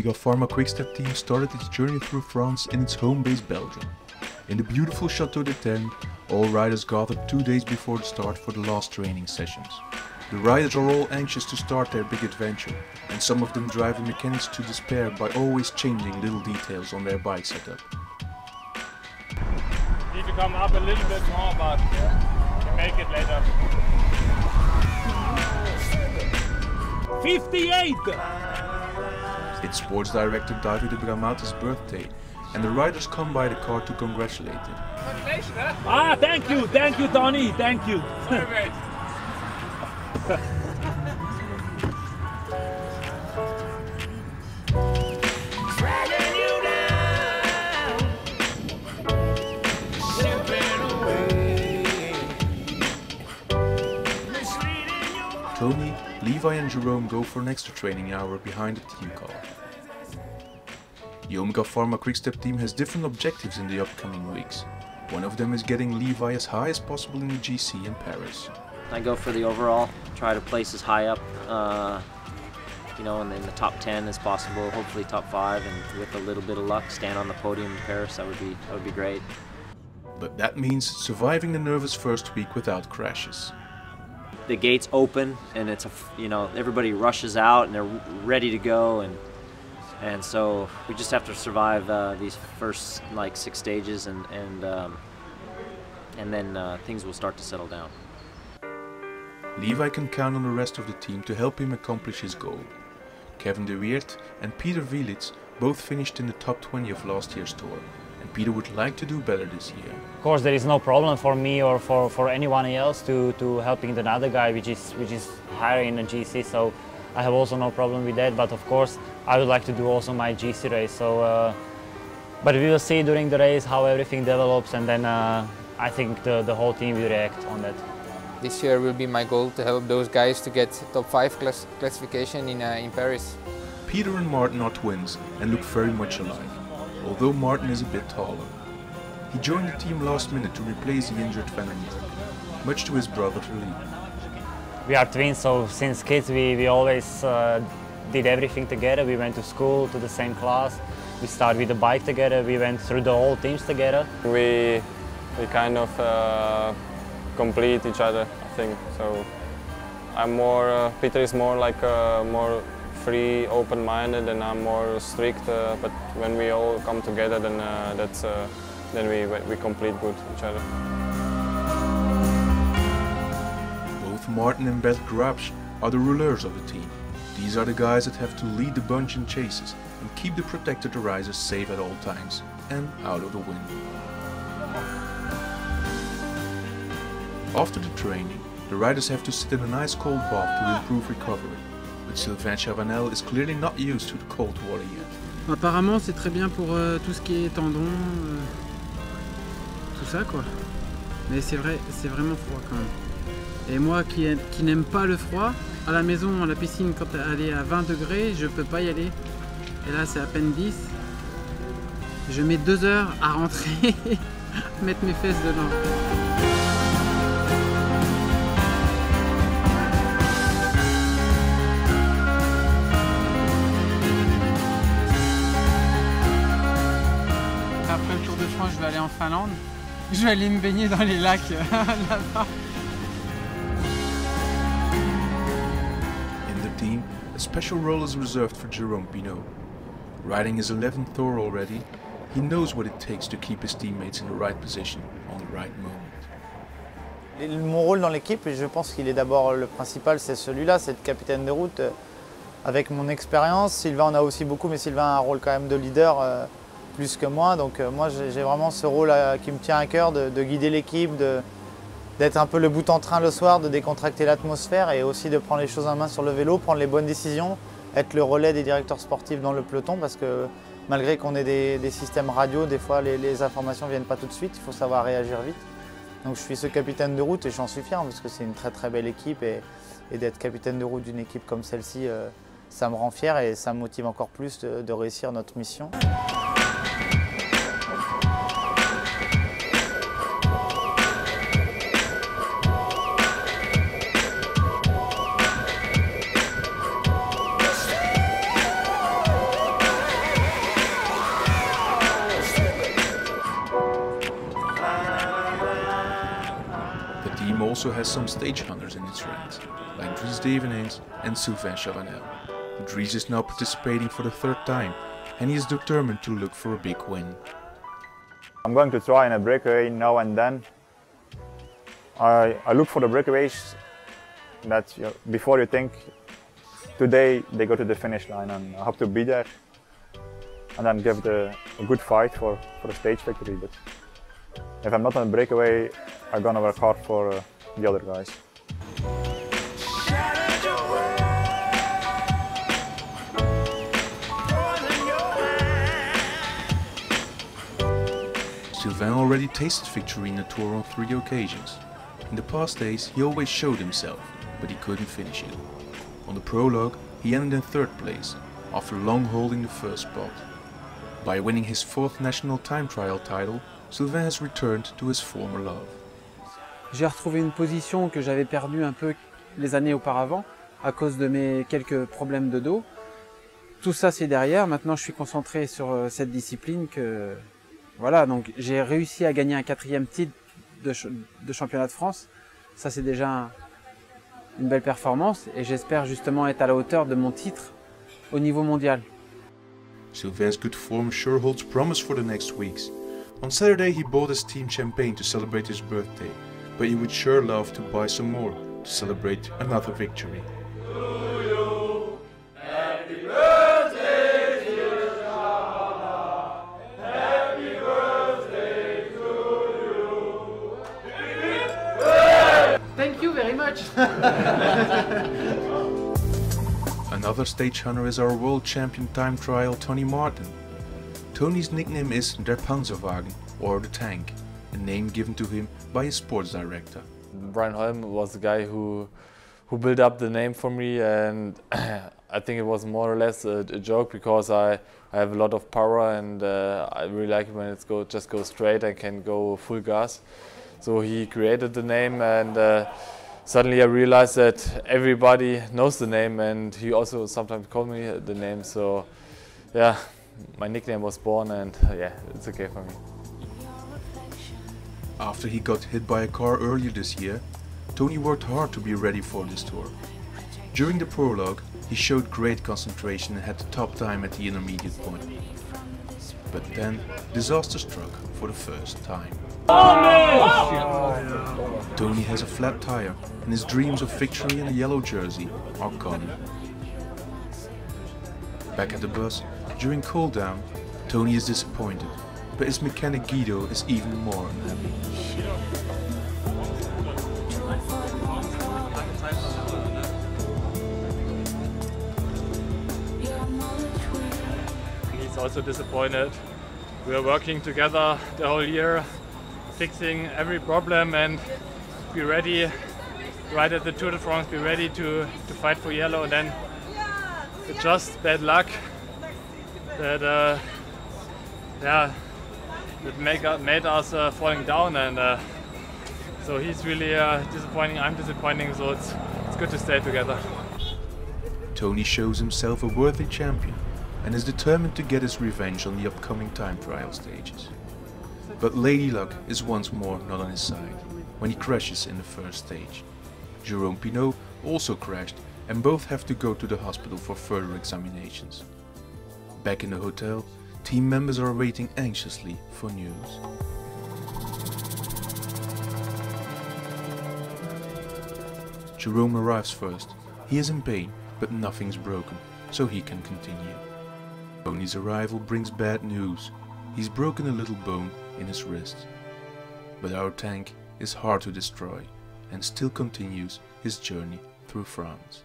Omega Pharma Quickstep team started its journey through France in its home base Belgium. In the beautiful Château de Ternes, all riders gathered 2 days before the start for the last training sessions. The riders are all anxious to start their big adventure, and some of them drive the mechanics to despair by always changing little details on their bike setup. Need to come up a little bit more, but we make it later. 58! It's sports director David de Bramate's birthday, and the riders come by the car to congratulate him. Congratulations, huh? Ah, thank you, Tony, thank you. Sorry, mate. Tony, Levi and Jerome go for an extra training hour behind the team car. The Omega Pharma Quickstep team has different objectives in the upcoming weeks. One of them is getting Levi as high as possible in the GC in Paris. I go for the overall, try to place as high up, in the top 10 as possible, hopefully top 5, and with a little bit of luck, stand on the podium in Paris. That would be great. But that means surviving the nervous first week without crashes. The gates open, and it's everybody rushes out and they're ready to go, and so we just have to survive these first 6 stages, and then things will start to settle down. Levi can count on the rest of the team to help him accomplish his goal. Kevin de Weert and Peter Velits both finished in the top 20 of last year's tour, and Peter would like to do better this year. Of course, there is no problem for me or for anyone else to helping another guy which is higher in the GC, so I have also no problem with that. But of course, I would like to do also my GC race. So, but we will see during the race how everything develops, and then I think the whole team will react on that. This year will be my goal to help those guys to get top 5 classification in Paris. Peter and Martin are twins and look very much alike, although Martin is a bit taller. He joined the team last minute to replace the injured Van der Merwe, much to his brother's relief. We are twins, so since kids we always did everything together. We went to school, to the same class. We started with the bike together. We went through the whole teams together. We kind of complete each other, I think. So I'm more, Peter is more like more free, open-minded, and I'm more strict. But when we all come together, then then we complete good each other. Both Martin and Bert Grabsch are the rulers of the team. These are the guys that have to lead the bunch in chases and keep the protected riders safe at all times and out of the wind. After the training, the riders have to sit in a nice cold bath to improve recovery, but Sylvain Chavanel is clearly not used to the cold water yet. Apparemment c'est très bien pour tout ce qui est tendon, tout ça quoi. Mais c'est vrai, c'est vraiment froid quand même. Et moi qui n'aime pas le froid, à la maison, à la piscine, quand elle est à 20 degrés, je peux pas y aller. Et là c'est à peine 10. Je mets 2 heures à rentrer, mettre mes fesses dedans. Après le Tour de France, je vais aller en Finlande. Je vais aller me baigner dans les lacs là-bas. In the team, a special role is reserved for Jerome Pinot. Riding his 11th tour already, he knows what it takes to keep his teammates in the right position on the right moment. Mon rôle dans l'équipe, et je pense qu'il est d'abord le principal, c'est celui-là, c'est de capitaine de route. Avec mon expérience, Sylvain en a aussi beaucoup, mais Sylvain a un rôle quand même de leader plus que moi. Donc moi j'ai vraiment ce rôle qui me tient à cœur de guider l'équipe, d'être un peu le bout en train le soir, de décontracter l'atmosphère et aussi de prendre les choses en main sur le vélo, prendre les bonnes décisions, être le relais des directeurs sportifs dans le peloton, parce que malgré qu'on ait des systèmes radio, des fois les informations ne viennent pas tout de suite, il faut savoir réagir vite. Donc je suis ce capitaine de route et j'en suis fier parce que c'est une très très belle équipe et d'être capitaine de route d'une équipe comme celle-ci, ça me rend fier et ça me motive encore plus de réussir notre mission. team also has some stage hunters in its ranks, like Dries Devenins and Sylvain Chavanel. Dries is now participating for the third time, and he is determined to look for a big win. I'm going to try in a breakaway now and then. I look for the breakaways that before you think today they go to the finish line, and I hope to be there and then give a good fight for a stage victory. But if I'm not on a breakaway, I'm gonna work hard for the other guys. Sylvain already tasted victory in the Tour on 3 occasions. In the past days he always showed himself, but he couldn't finish it. On the prologue he ended in 3rd place, after long holding the first spot. By winning his 4th national time trial title, Sylvain has returned to his former love. J'ai retrouvé une position que j'avais perdue un peu les années auparavant à cause de mes quelques problèmes de dos. Tout ça c'est derrière, maintenant je suis concentré sur cette discipline que... Voilà, donc j'ai réussi à gagner un 4e titre de championnat de France. Ça c'est déjà une belle performance et j'espère justement être à la hauteur de mon titre au niveau mondial. Sylvain's good form sure holds promise for the next weeks. On Saturday he bought his team champagne to celebrate his birthday, but he would sure love to buy some more to celebrate another victory. Thank you very much. Another stage hunter is our world champion time trial Tony Martin. Tony's nickname is Der Panzerwagen, or the tank, a name given to him by his sports director. Brian Holm was the guy who built up the name for me, and I think it was more or less a joke because I have a lot of power, and I really like it when it just goes straight and can go full gas. So he created the name, and suddenly I realized that everybody knows the name, and he also sometimes called me the name. So yeah, my nickname was born, and yeah, it's okay for me. After he got hit by a car earlier this year, Tony worked hard to be ready for this tour. During the prologue, he showed great concentration and had the top time at the intermediate point. But then, disaster struck for the first time. Tony has a flat tire and his dreams of victory in a yellow jersey are gone. Back at the bus, during cool down, Tony is disappointed, but his mechanic Guido is even more unhappy. He's also disappointed. We are working together the whole year, fixing every problem, and be ready right at the Tour de France, be ready to fight for yellow. And then it's just bad luck that that made us falling down, and so he's really disappointing, I'm disappointing, so it's good to stay together. Tony shows himself a worthy champion and is determined to get his revenge on the upcoming time trial stages. But Lady Luck is once more not on his side when he crashes in the first stage. Jerome Pinot also crashed, and both have to go to the hospital for further examinations. Back in the hotel, team members are waiting anxiously for news. Jerome arrives first. He is in pain, but nothing's broken, so he can continue. Tony's arrival brings bad news. He's broken a little bone in his wrist. But our tank is hard to destroy and still continues his journey through France.